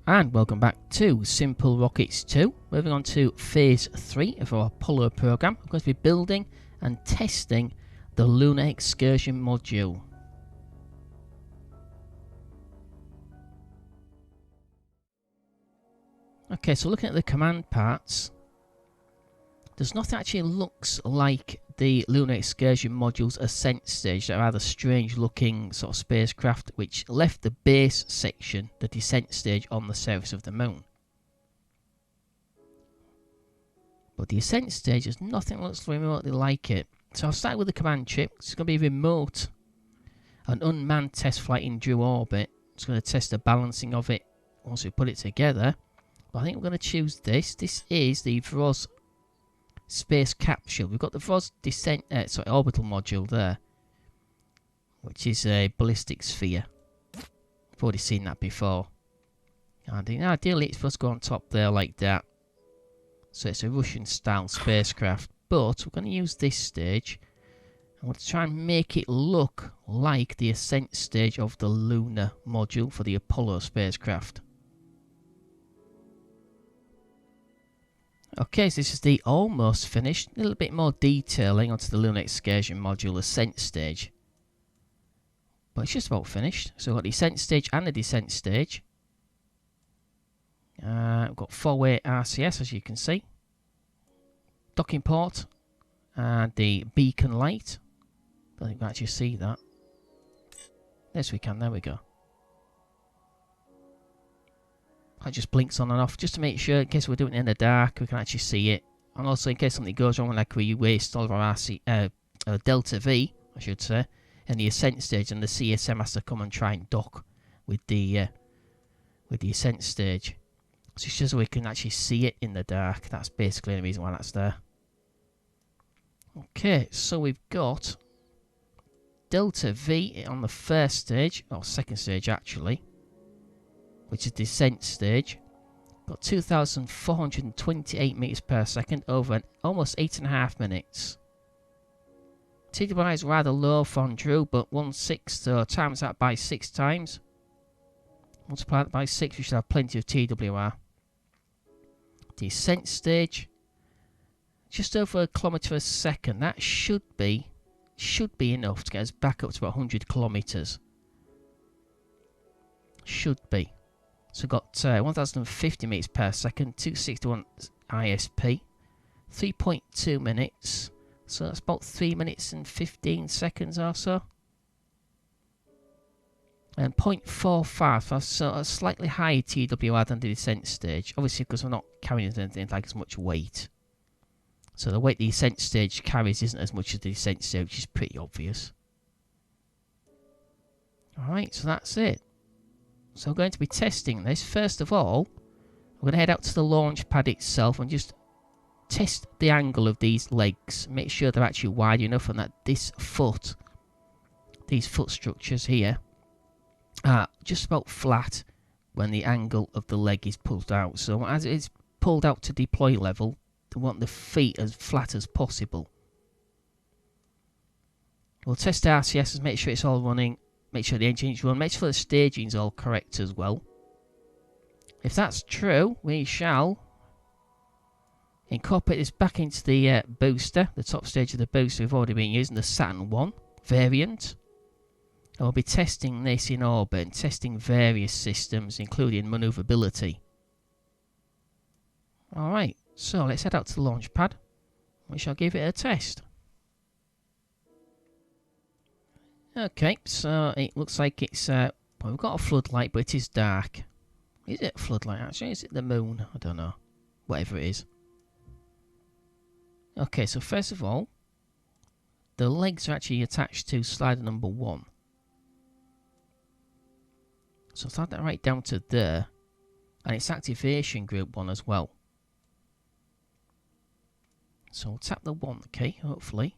And welcome back to SimpleRockets 2. Moving on to Phase 3 of our Apollo program. I'm going to be building and testing the Lunar Excursion module. Okay, so looking at the command parts, there's nothing actually looks like the Lunar Excursion module's ascent stage. They're rather strange looking sort of spacecraft which left the base section, the descent stage, on the surface of the moon. But the ascent stage is nothing that looks remotely like it. So I'll start with the command chip. It's going to be remote, an unmanned test flight in Jundroo orbit. It's going to test the balancing of it once we put it together. But I think we're going to choose this. This is the VROS space capsule. We've got the VROS orbital module there, which is a ballistic sphere. I've already seen that before. And ideally it's supposed to go on top there like that. So it's a Russian style spacecraft. But we're going to use this stage and we'll try and make it look like the ascent stage of the lunar module for the Apollo spacecraft. Okay, so this is the almost finished, a little bit more detailing onto the Lunar Excursion module ascent stage. But it's just about finished. So we've got the ascent stage and the descent stage. We've got 4-way RCS, as you can see. Docking port and the beacon light. Don't think we can actually see that. Yes, we can. There we go. It just blinks on and off just to make sure, in case we're doing it in the dark, we can actually see it. And also in case something goes wrong, like we waste all of our Delta V, I should say, in the ascent stage, and the CSM has to come and try and dock with the ascent stage. So it's just so we can actually see it in the dark. That's basically the reason why that's there. Okay, so we've got Delta V on the first stage, or second stage actually, which is descent stage. Got 2,428 meters per second over almost 8.5 minutes. TWI is rather low for Jundroo, but 1/6, so times that by 6 times. Multiply that by 6, we should have plenty of TWR. Descent stage, just over a kilometre a second. That should be enough to get us back up to about 100 kilometres. Should be. So we've got 1,050 meters per second, 261 ISP, 3.2 minutes. So that's about 3 minutes and 15 seconds or so. And 0.45, so a slightly higher TWR than the descent stage. Obviously because we're not carrying anything like as much weight. So the weight the ascent stage carries isn't as much as the descent stage, which is pretty obvious. Alright, so that's it. So we're going to be testing this. First of all, we're going to head out to the launch pad itself and just test the angle of these legs. Make sure they're actually wide enough and that these foot structures here are just about flat when the angle of the leg is pulled out. So as it is pulled out to deploy level, we want the feet as flat as possible. We'll test the RCSs, make sure it's all running. Make sure the engine's run. Make sure the staging's all correct as well. If that's true, we shall incorporate this back into the booster, the top stage of the booster we've already been using, the Saturn 1 variant. And we'll be testing this in orbit and testing various systems, including manoeuvrability. Alright, so let's head out to the launch pad. We shall give it a test. Okay, so it looks like it's, well, we've got a floodlight, but it is dark. Is it a floodlight actually? Is it the moon? I don't know. Whatever it is. Okay, so first of all, the legs are actually attached to slider number 1. So I'll add that right down to there. And it's activation group 1 as well. So we'll tap the 1 key, hopefully.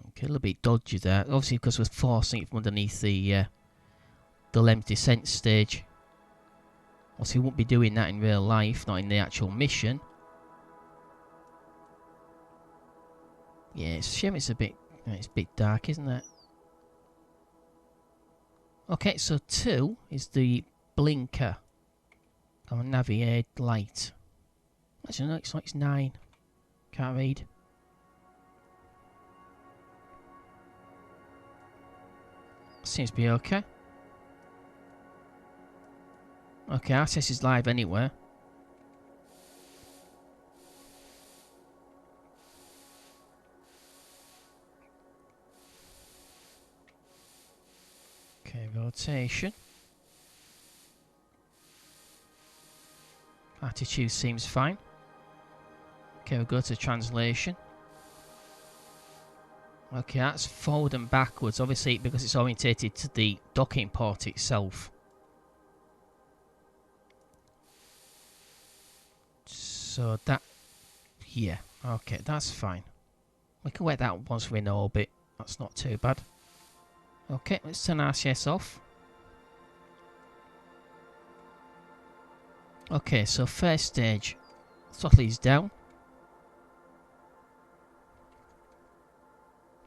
Okay, a little bit dodgy there. Obviously because we're forcing it from underneath the L.E.M descent stage. Obviously we won't be doing that in real life, not in the actual mission. Yeah, it's a shame it's a bit dark, isn't it? Okay, so 2 is the blinker. Or navigated light. Actually, no, it's like it's 9. Can't read. Seems to be okay. Okay, access is live anywhere. Okay, rotation. Attitude seems fine. Okay, we'll go to translation. Okay, that's forward and backwards, obviously because it's orientated to the docking port itself. So that, yeah, okay, that's fine. We can wait that once we're in orbit. That's not too bad. Okay, let's turn RCS off. Okay, so first stage, throttle is down.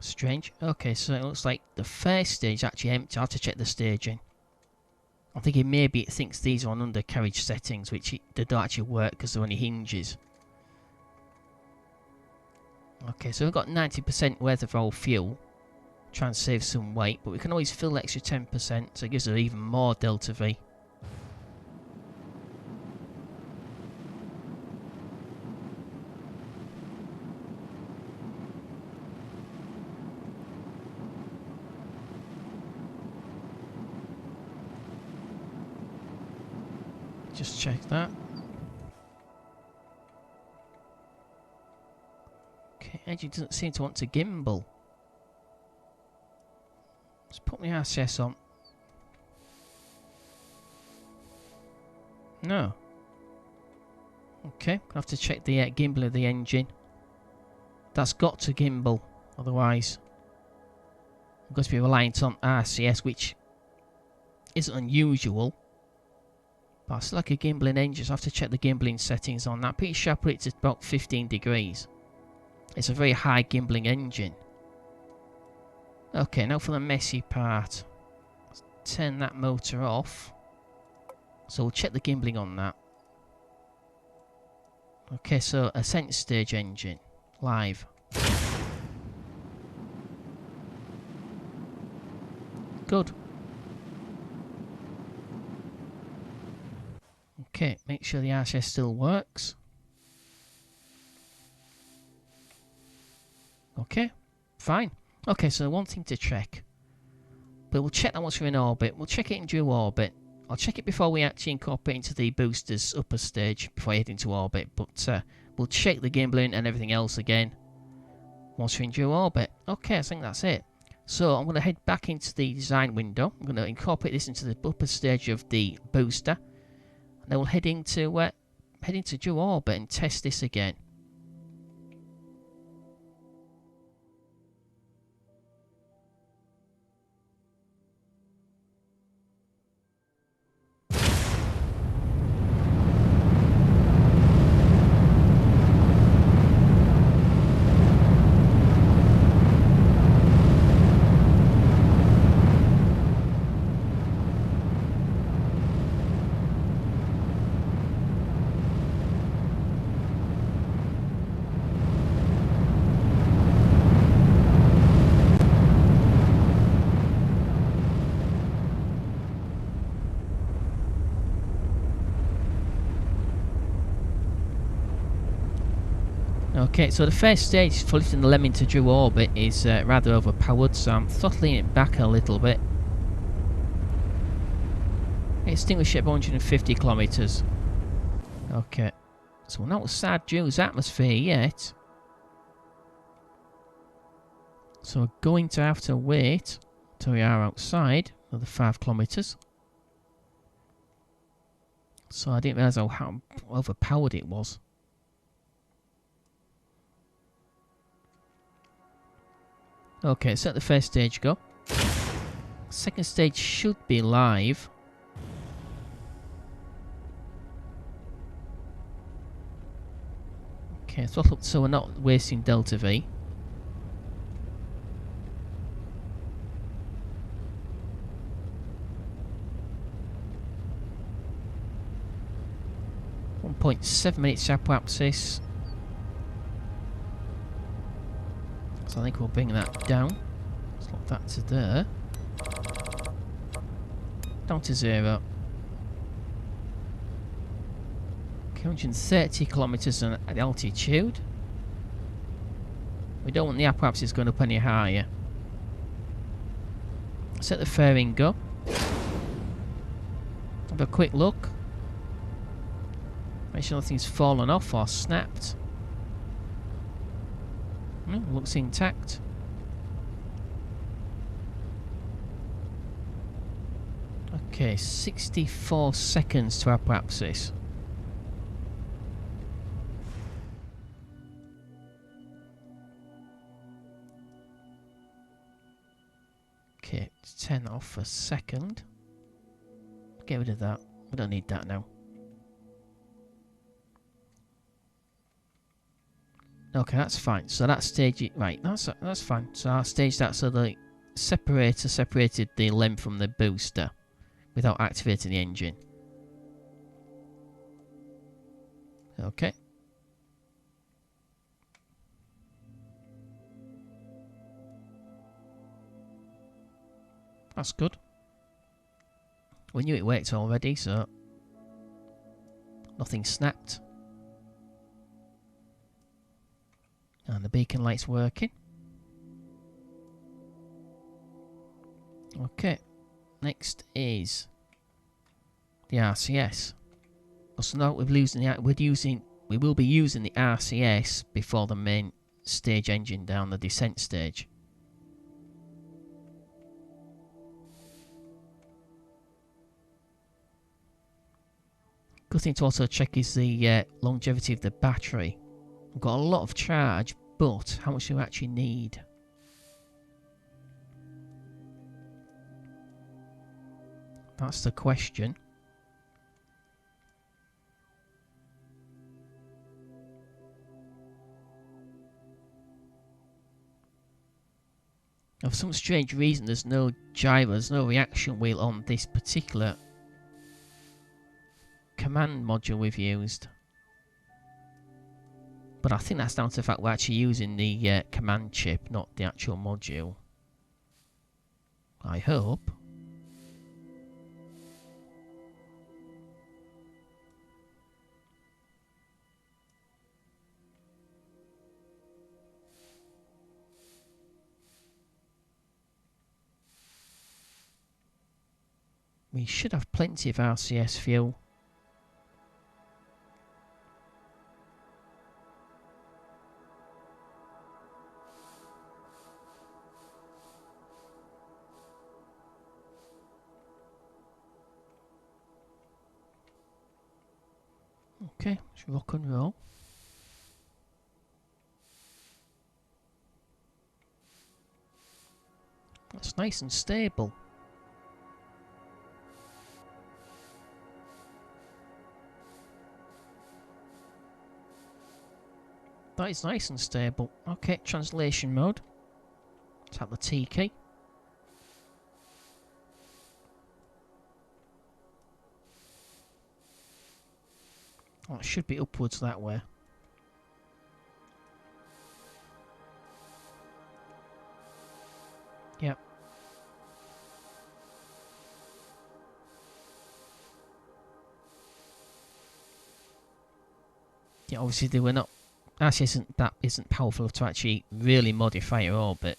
Strange. Okay, so it looks like the first stage is actually empty. I'll have to check the staging. I'm thinking maybe it thinks these are on undercarriage settings, which they don't actually work because they're only hinges. Okay, so we've got 90% worth of our fuel. Try and save some weight, but we can always fill the extra 10%, so it gives us even more delta V. Just check that. Okay, engine doesn't seem to want to gimbal. Let's put my RCS on. No. Okay, gonna have to check the gimbal of the engine. That's got to gimbal, otherwise I'm going to be reliant on RCS, which isn't unusual. But I still like a gimbling engine, so I have to check the gimbling settings on that. Pretty sure I put it to about 15 degrees. It's a very high gimbling engine. Okay, now for the messy part. Let's turn that motor off. So we'll check the gimbling on that. Okay, so ascent stage engine. Live. Good. Okay, make sure the RCS still works. Okay, fine. Okay, so one thing to check. But we'll check that once we're in orbit. We'll check it in due orbit. I'll check it before we actually incorporate into the booster's upper stage, before I head into orbit. But we'll check the gimbling and everything else again once we're in due orbit. Okay, I think that's it. So I'm going to head back into the design window. I'm going to incorporate this into the upper stage of the booster. And then we'll head into due orbit and test this again. Okay, so the first stage for lifting the L.E.M into due orbit is rather overpowered, so I'm throttling it back a little bit. Extinguish it at 150 kilometers. Okay, so we're not outside Drew's atmosphere yet. So we're going to have to wait till we are outside another 5 kilometers. So I didn't realise how overpowered it was. Okay, so let the first stage go. Second stage should be live. Okay, throttle up so we're not wasting delta V. 1.7 minutes apoapsis. So I think we'll bring that down. Let's lock that to there. Down to 0. 130 kilometers at altitude. We don't want the apoapsis going up any higher. Set the fairing go. Have a quick look. Make sure nothing's fallen off or snapped. Looks intact. Okay, 64 seconds to apoapsis. Okay, 10 off a second. Get rid of that. We don't need that now. Okay, that's fine. So that stage, right? That's fine. So I'll stage that so the separator separated the L.E.M from the booster without activating the engine. Okay. That's good. We knew it worked already, so nothing snapped. And the beacon light's working. Okay. Next is the RCS. So now we will be using the RCS before the main stage engine down the descent stage. Good thing to also check is the longevity of the battery. We've got a lot of charge, but how much do we actually need? That's the question. For some strange reason, there's no gyro, there's no reaction wheel on this particular command module we've used. But I think that's down to the fact we're actually using the command chip, not the actual module. I hope. We should have plenty of RCS fuel. Okay, let's rock and roll. That's nice and stable. That is nice and stable. Okay, translation mode. Tap the T key. Oh, it should be upwards that way. Yep. Yeah, obviously they were not. RCS isn't powerful to actually really modify your orbit,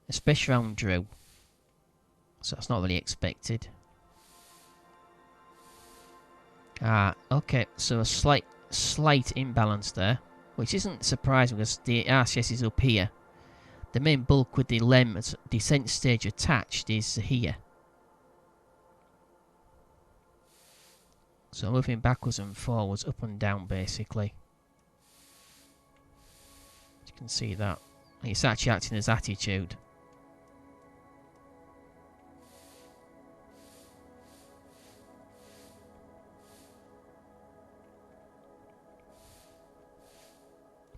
especially around Jundroo. So that's not really expected. Okay, so a slight imbalance there, which isn't surprising because the RCS is up here. The main bulk with the L.E.M descent stage attached is here. So moving backwards and forwards, up and down basically. You can see that. It's actually acting as attitude.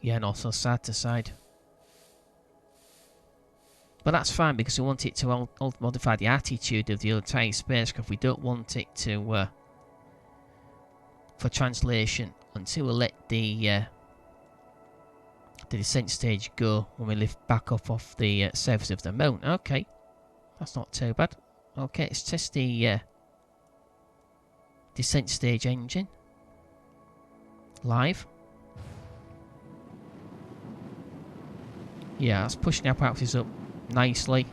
Yeah, and also side to side. But that's fine because we want it to modify the attitude of the entire spacecraft. We don't want it to for translation until we let the descent stage go when we lift back up off the surface of the moon. Okay, that's not too bad. Okay, let's test the descent stage engine live. Yeah, that's pushing our practice up nicely.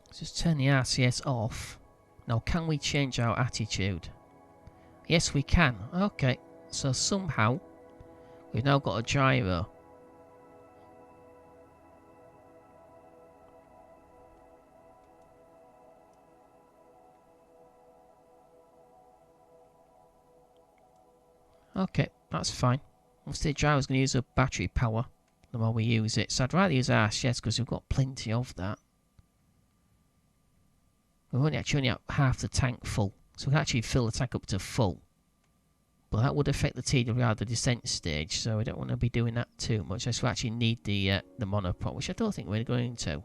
Let's just turn the RCS off. Now, can we change our attitude? Yes, we can. Okay, so somehow we've now got a gyro. Okay, that's fine. Obviously, the gyro's going to use up battery power the more we use it. So I'd rather use RCS because we've got plenty of that. We've only got half the tank full. So we can actually fill the tank up to full. But that would affect the TWR, the descent stage. So we don't want to be doing that too much. So we actually need the monopod, which I don't think we're going to.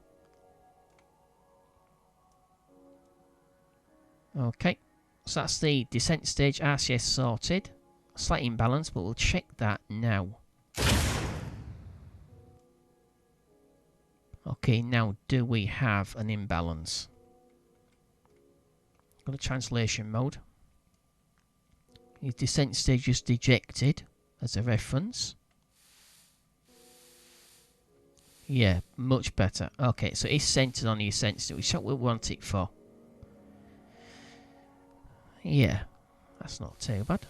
Okay, so that's the descent stage, RCS sorted. Slight imbalance, but we'll check that now. Okay, now do we have an imbalance? Go to translation mode. His descent stage just ejected as a reference. Yeah, much better. Okay, so it's centered on the descent stage, which is what we want it for. Yeah, that's not too bad.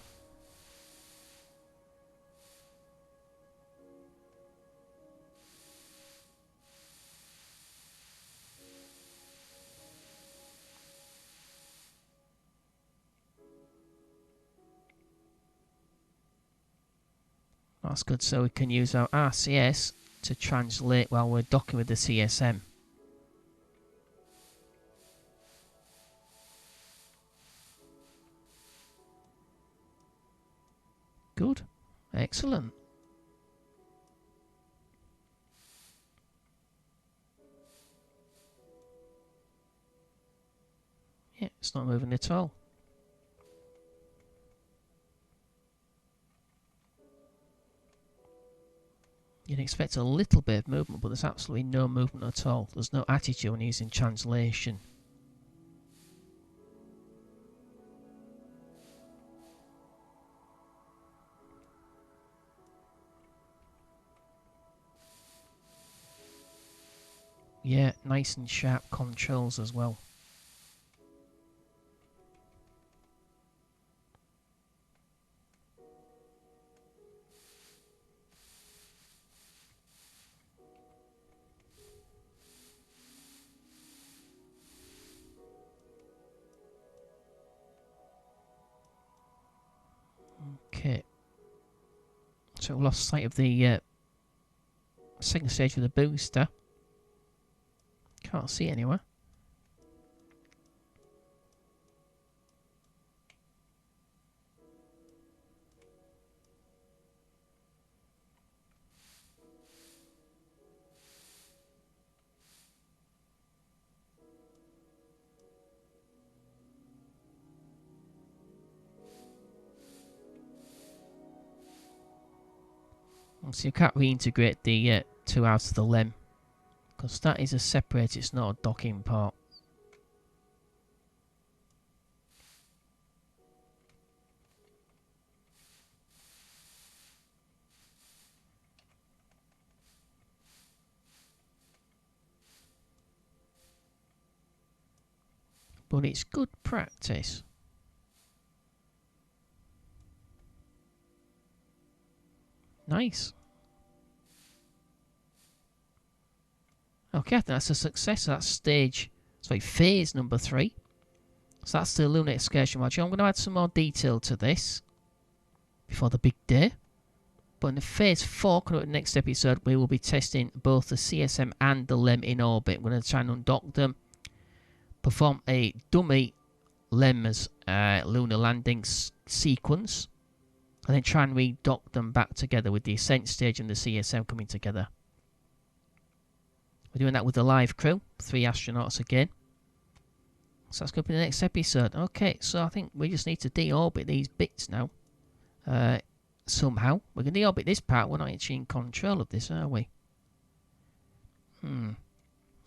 That's good, so we can use our RCS to translate while we're docking with the CSM. Good. Excellent. Yeah, it's not moving at all. You'd expect a little bit of movement, but there's absolutely no movement at all. There's no attitude when using translation. Yeah, nice and sharp controls as well. Okay. So we lost sight of the second stage of the booster. Can't see anywhere. So you can't reintegrate the two out of the L.E.M because that is a separate, it's not a docking part. But it's good practice. Nice. Okay, I think that's a success. That's stage, sorry, phase number 3. So that's the Lunar Excursion module. I'm going to add some more detail to this before the big day. But in the phase 4, coming up in the next episode, we will be testing both the CSM and the L.E.M in orbit. We're going to try and undock them, perform a dummy L.E.M's lunar landing sequence, and then try and redock them back together with the ascent stage and the CSM coming together. We're doing that with the live crew, 3 astronauts again. So that's going to be the next episode. Okay, so I think we just need to deorbit these bits now. Somehow. We're going to deorbit this part. We're not actually in control of this, are we?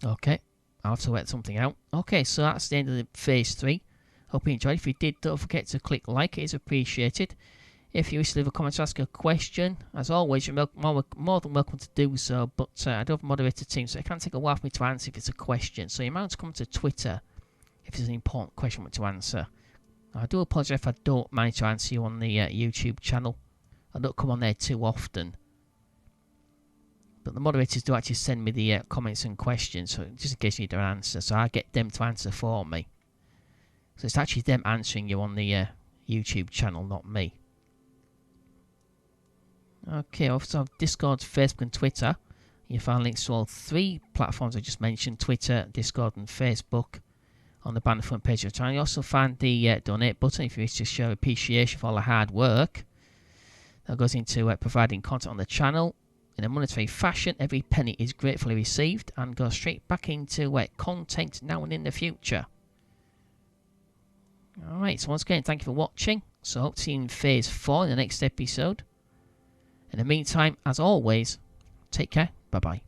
Okay. I'll have to work something out. Okay, so that's the end of the phase 3. Hope you enjoyed. If you did, don't forget to click like. It is appreciated. If you wish to leave a comment to ask a question, as always, you're more than welcome to do so. But I do have a moderator team, so it can take a while for me to answer if it's a question. So you might want to come to Twitter if there's an important question I want to answer. I do apologise if I don't manage to answer you on the YouTube channel. I don't come on there too often. But the moderators do actually send me the comments and questions, so just in case you need an answer. So I get them to answer for me. So it's actually them answering you on the YouTube channel, not me. Okay, also have Discord, Facebook and Twitter. You find links to all 3 platforms I just mentioned, Twitter, Discord and Facebook, on the banner front page of the channel. You also find the donate button if you wish to show appreciation for all the hard work. That goes into providing content on the channel. In a monetary fashion, every penny is gratefully received and goes straight back into content now and in the future. Alright, so once again, thank you for watching. So I hope to see you in phase 4 in the next episode. In the meantime, as always, take care. Bye-bye.